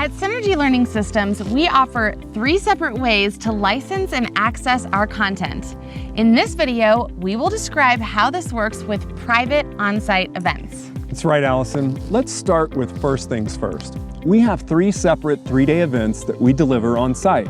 At Synergy Learning Systems, we offer 3 separate ways to license and access our content. In this video, we will describe how this works with private on-site events. That's right, Allison. Let's start with first things first. We have 3 separate 3-day events that we deliver on site.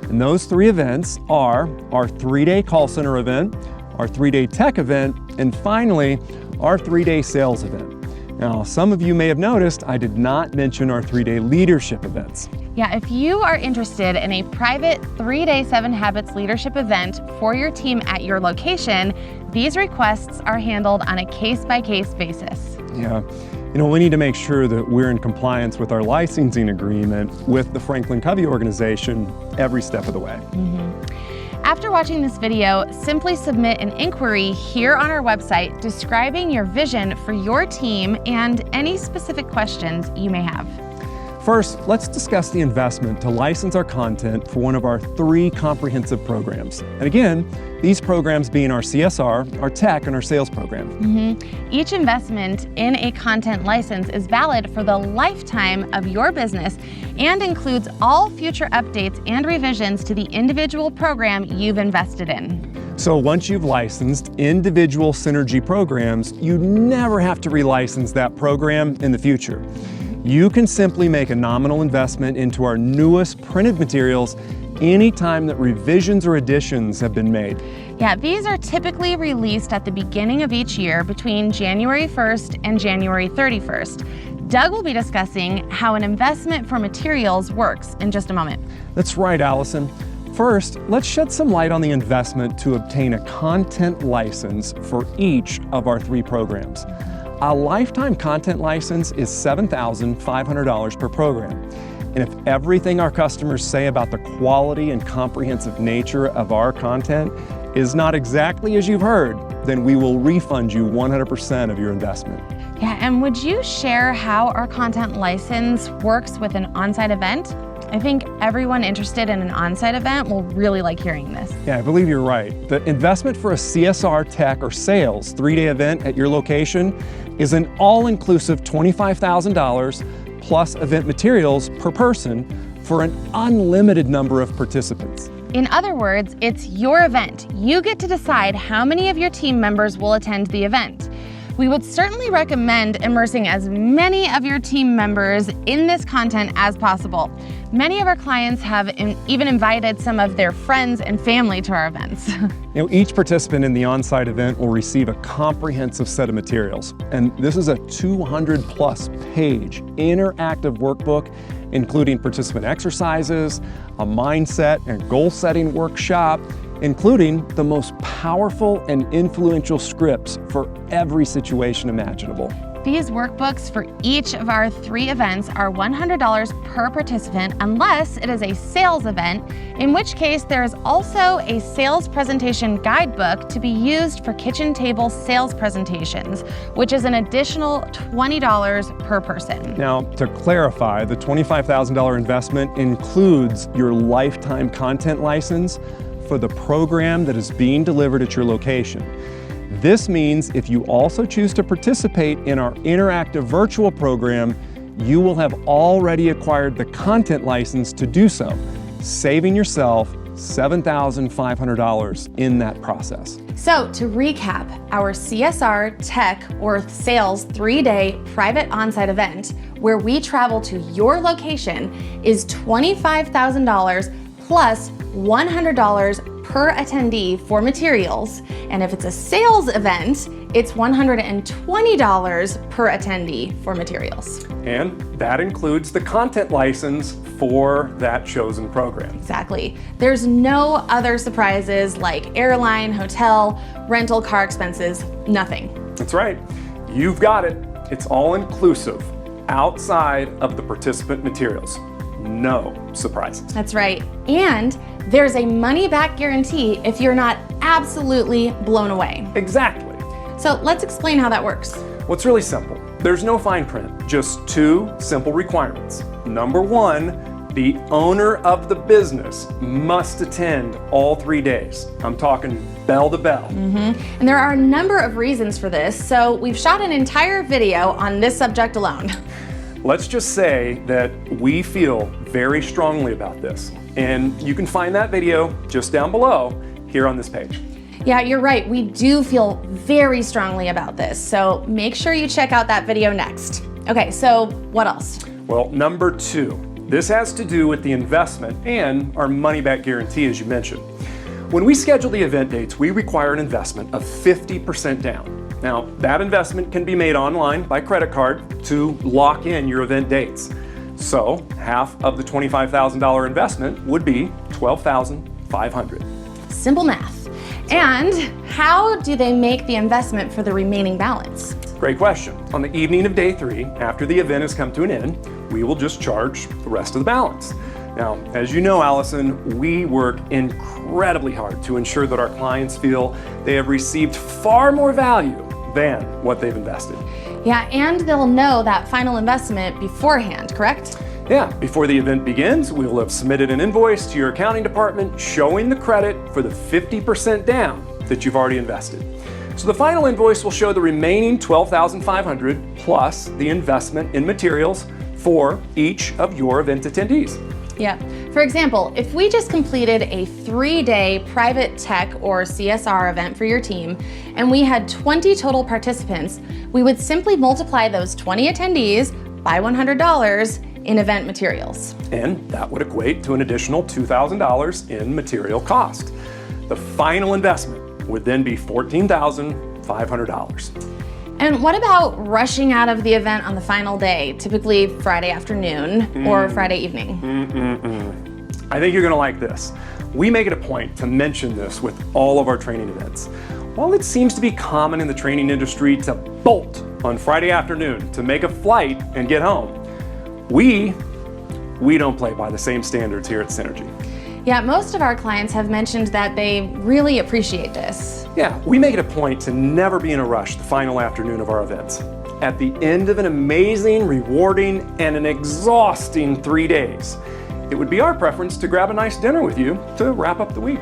And those 3 events are our 3-day call center event, our 3-day tech event, and finally, our 3-day sales event. Now, some of you may have noticed I did not mention our 3-day leadership events. Yeah, if you are interested in a private 3-day 7 Habits leadership event for your team at your location, these requests are handled on a case-by-case basis. Yeah, we need to make sure that we're in compliance with our licensing agreement with the Franklin Covey organization every step of the way. After watching this video, simply submit an inquiry here on our website describing your vision for your team and any specific questions you may have. First, let's discuss the investment to license our content for one of our 3 comprehensive programs. And again, these programs being our CSR, our tech, and our sales program. Each investment in a content license is valid for the lifetime of your business and includes all future updates and revisions to the individual program you've invested in. So once you've licensed individual Synergy programs, you never have to relicense that program in the future. You can simply make a nominal investment into our newest printed materials anytime that revisions or additions have been made. Yeah, these are typically released at the beginning of each year between January 1st and January 31st. Doug will be discussing how an investment for materials works in just a moment. That's right, Allison. First, let's shed some light on the investment to obtain a content license for each of our 3 programs. A lifetime content license is $7,500 per program. And if everything our customers say about the quality and comprehensive nature of our content is not exactly as you've heard, then we will refund you 100% of your investment. Yeah, and would you share how our content license works with an on-site event? I think everyone interested in an on-site event will really like hearing this. Yeah, I believe you're right. The investment for a CSR, tech, or sales 3-day event at your location is an all-inclusive $25,000 plus event materials per person for an unlimited number of participants. In other words, it's your event. You get to decide how many of your team members will attend the event. We would certainly recommend immersing as many of your team members in this content as possible. Many of our clients have even invited some of their friends and family to our events. Each participant in the on-site event will receive a comprehensive set of materials. And this is a 200-plus page interactive workbook, including participant exercises, a mindset and goal-setting workshop, including the most powerful and influential scripts for every situation imaginable. These workbooks for each of our 3 events are $100 per participant unless it is a sales event, in which case there is also a sales presentation guidebook to be used for kitchen table sales presentations, which is an additional $20 per person. Now, to clarify, the $25,000 investment includes your lifetime content license for the program that is being delivered at your location. This means if you also choose to participate in our interactive virtual program, you will have already acquired the content license to do so, saving yourself $7,500 in that process. So to recap, our CSR, tech, or sales 3-day private on-site event where we travel to your location is $25,000 plus $100 per attendee for materials. And if it's a sales event, it's $120 per attendee for materials. And that includes the content license for that chosen program. Exactly. There's no other surprises like airline, hotel, rental car expenses, nothing. That's right. You've got it. It's all inclusive outside of the participant materials. No surprises. That's right. And there's a money-back guarantee if you're not absolutely blown away. Exactly. So let's explain how that works. Well, it's really simple. There's no fine print, just 2 simple requirements. Number 1, the owner of the business must attend all 3 days. I'm talking bell to bell. And there are a number of reasons for this, so we've shot an entire video on this subject alone. let's just say that we feel very strongly about this. And you can find that video just down below here on this page. Yeah, you're right. We do feel very strongly about this. So make sure you check out that video next. Okay, so what else? Well, number 2, this has to do with the investment and our money back guarantee, as you mentioned. When we schedule the event dates, we require an investment of 50% down. Now, that investment can be made online by credit card to lock in your event dates. So, half of the $25,000 investment would be $12,500. Simple math. And how do they make the investment for the remaining balance? Great question. On the evening of day 3, after the event has come to an end, we will just charge the rest of the balance. Now, as you know, Allison, we work incredibly hard to ensure that our clients feel they have received far more value than what they've invested. Yeah, and they'll know that final investment beforehand, correct? Yeah, before the event begins, we will have submitted an invoice to your accounting department showing the credit for the 50% down that you've already invested. So the final invoice will show the remaining $12,500 plus the investment in materials for each of your event attendees. Yeah. For example, if we just completed a 3-day private tech or CSR event for your team, and we had 20 total participants, we would simply multiply those 20 attendees by $100 in event materials. And that would equate to an additional $2,000 in material cost. The final investment would then be $14,500. And what about rushing out of the event on the final day, typically Friday afternoon or Friday evening? I think you're gonna like this. We make it a point to mention this with all of our training events. While it seems to be common in the training industry to bolt on Friday afternoon to make a flight and get home, we don't play by the same standards here at Synergy. Yeah, most of our clients have mentioned that they really appreciate this. Yeah, we make it a point to never be in a rush the final afternoon of our events. At the end of an amazing, rewarding, and an exhausting 3 days, it would be our preference to grab a nice dinner with you to wrap up the week.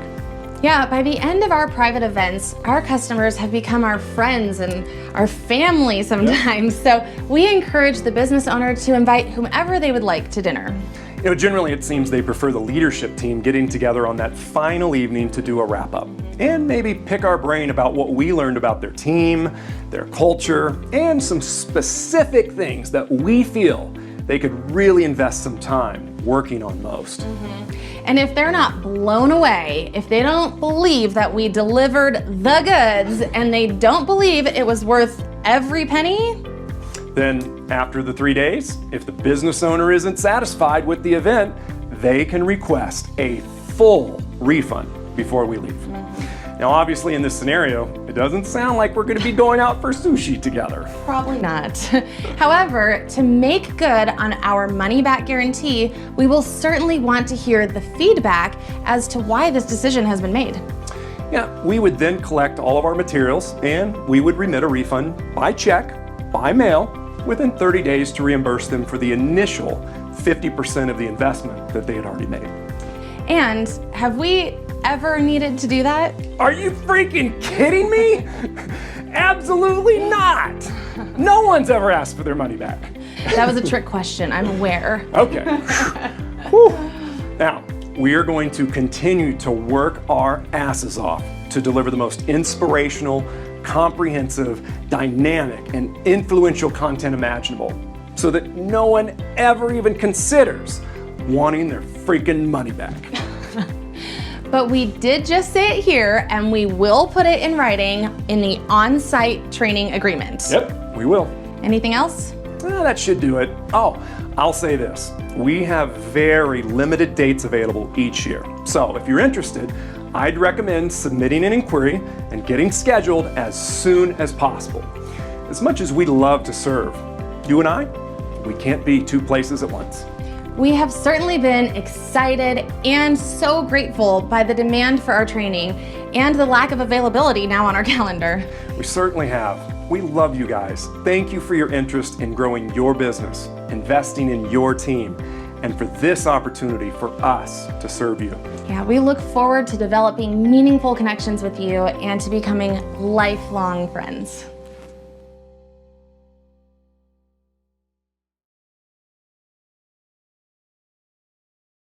Yeah, by the end of our private events, our customers have become our friends and our family sometimes. So we encourage the business owner to invite whomever they would like to dinner. You know, generally it seems they prefer the leadership team getting together on that final evening to do a wrap-up and maybe pick our brain about what we learned about their team, their culture, and some specific things that we feel they could really invest some time working on most. And if they're not blown away, if they don't believe that we delivered the goods and they don't believe it was worth every penny, then after the 3 days, if the business owner isn't satisfied with the event, they can request a full refund before we leave. Now, obviously in this scenario, it doesn't sound like we're gonna be going out for sushi together. probably not. However, to make good on our money back guarantee, we will certainly want to hear the feedback as to why this decision has been made. Yeah, we would then collect all of our materials and we would remit a refund by check, by mail, within 30 days to reimburse them for the initial 50% of the investment that they had already made. And have we ever needed to do that? Are you freaking kidding me? Absolutely not! No one's ever asked for their money back. That was a trick question, I'm aware. Okay. Whew. Now, we are going to continue to work our asses off to deliver the most inspirational, comprehensive, dynamic, and influential content imaginable so that no one ever even considers wanting their freaking money back. But we did just say it here, and we will put it in writing in the on-site training agreement. Yep, we will. Anything else? Well, that should do it. Oh, I'll say this. We have very limited dates available each year. So if you're interested, I'd recommend submitting an inquiry and getting scheduled as soon as possible. As much as we'd love to serve, you and I, we can't be two places at once. We have certainly been excited and so grateful by the demand for our training and the lack of availability now on our calendar. We certainly have. We love you guys. Thank you for your interest in growing your business, investing in your team, and for this opportunity for us to serve you. Yeah, we look forward to developing meaningful connections with you and to becoming lifelong friends.